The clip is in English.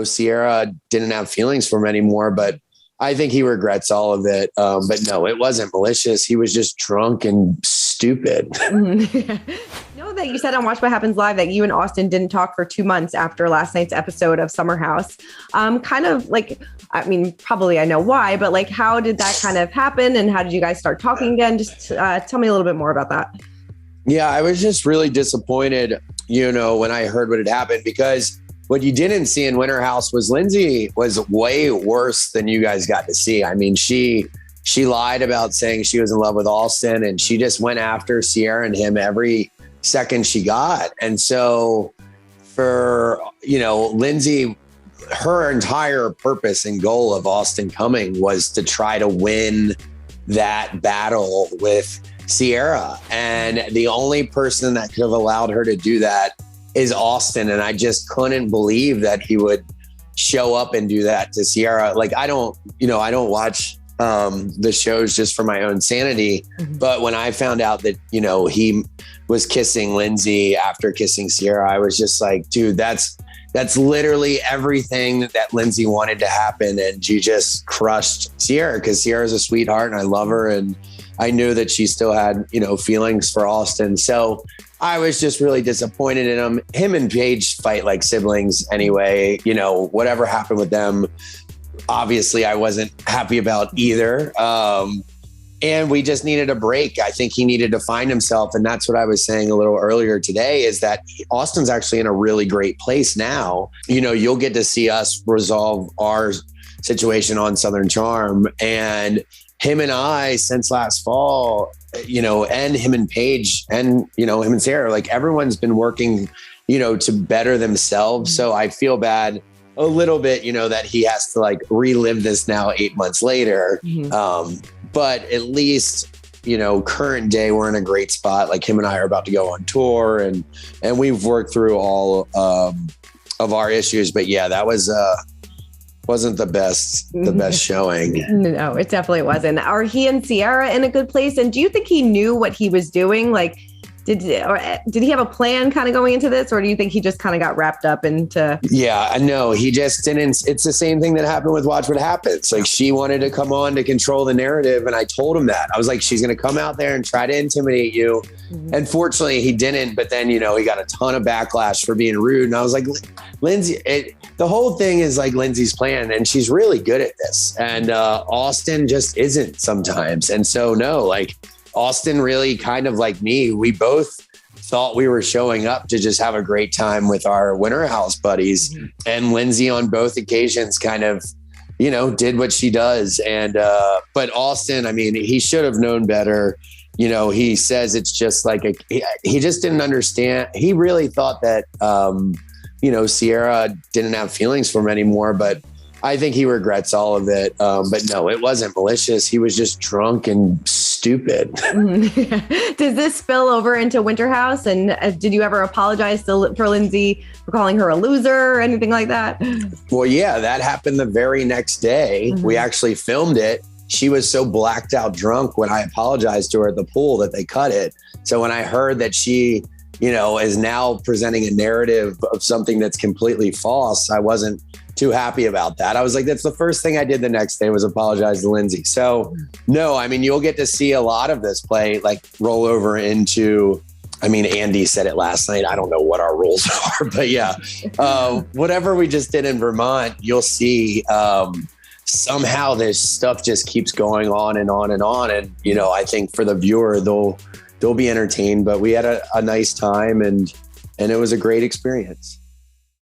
Sierra didn't have feelings for him anymore, but I think he regrets all of it. But no, it wasn't malicious. He was just drunk and stupid. That you said on Watch What Happens Live that you and Austen didn't talk for 2 months after last night's episode of Summer House. Probably I know why, but how did that kind of happen and how did you guys start talking again? Just tell me a little bit more about that. Yeah, I was just really disappointed, when I heard what had happened, because what you didn't see in Winter House was Lindsay was way worse than you guys got to see. I mean, she lied about saying she was in love with Austen, and she just went after Sierra and him every second she got. And so for, Lindsay, her entire purpose and goal of Austen coming was to try to win that battle with Sierra. And the only person that could have allowed her to do that is Austen. And I just couldn't believe that he would show up and do that to Sierra. I don't watch the shows just for my own sanity. Mm-hmm. But when I found out that, he was kissing Lindsay after kissing Sierra, I was just like, dude, that's literally everything that Lindsay wanted to happen. And she just crushed Sierra, because Sierra's a sweetheart and I love her. And I knew that she still had, feelings for Austen. So I was just really disappointed in him. Him and Paige fight like siblings anyway. Whatever happened with them, obviously I wasn't happy about either. And we just needed a break. I think he needed to find himself. And that's what I was saying a little earlier today, is that Austen's actually in a really great place now. You'll get to see us resolve our situation on Southern Charm. And him and I, since last fall, and him and Paige and, him and Sarah, everyone's been working, to better themselves. So I feel bad a little bit, that he has to relive this now 8 months later. Mm-hmm. But at least, current day, we're in a great spot. Him and I are about to go on tour and we've worked through all of our issues. But yeah, that wasn't the best showing. No, it definitely wasn't. Are he and Sierra in a good place? And do you think he knew what he was doing? Did he have a plan kind of going into this, or do you think he just kind of got wrapped up into? Yeah, no, he just didn't. It's the same thing that happened with Watch What Happens. She wanted to come on to control the narrative. And I told him that. I was like, she's going to come out there and try to intimidate you. Mm-hmm. And fortunately he didn't. But then, he got a ton of backlash for being rude. And I was like, Lindsay, the whole thing is Lindsay's plan, and she's really good at this. And Austen just isn't sometimes. And so, no, Austen really kind of like me, we both thought we were showing up to just have a great time with our Winter House buddies. Mm-hmm. And Lindsay on both occasions kind of, did what she does. And, but Austen, he should have known better. He says it's just he just didn't understand. He really thought that, Sierra didn't have feelings for him anymore, but I think he regrets all of it. But no, it wasn't malicious. He was just drunk and stupid. Does this spill over into Winter House? And did you ever apologize for Lindsay for calling her a loser or anything like that? Well, yeah, that happened the very next day. Mm-hmm. We actually filmed it. She was so blacked out drunk when I apologized to her at the pool that they cut it. So when I heard that she, is now presenting a narrative of something that's completely false, I wasn't too happy about that. I was like, that's the first thing I did the next day was apologize to Lindsay. So no, you'll get to see a lot of this play roll over into, Andy said it last night. I don't know what our rules are, but yeah, whatever we just did in Vermont, you'll see somehow this stuff just keeps going on and on and on. And, I think for the viewer, they'll be entertained, but we had a nice time and it was a great experience.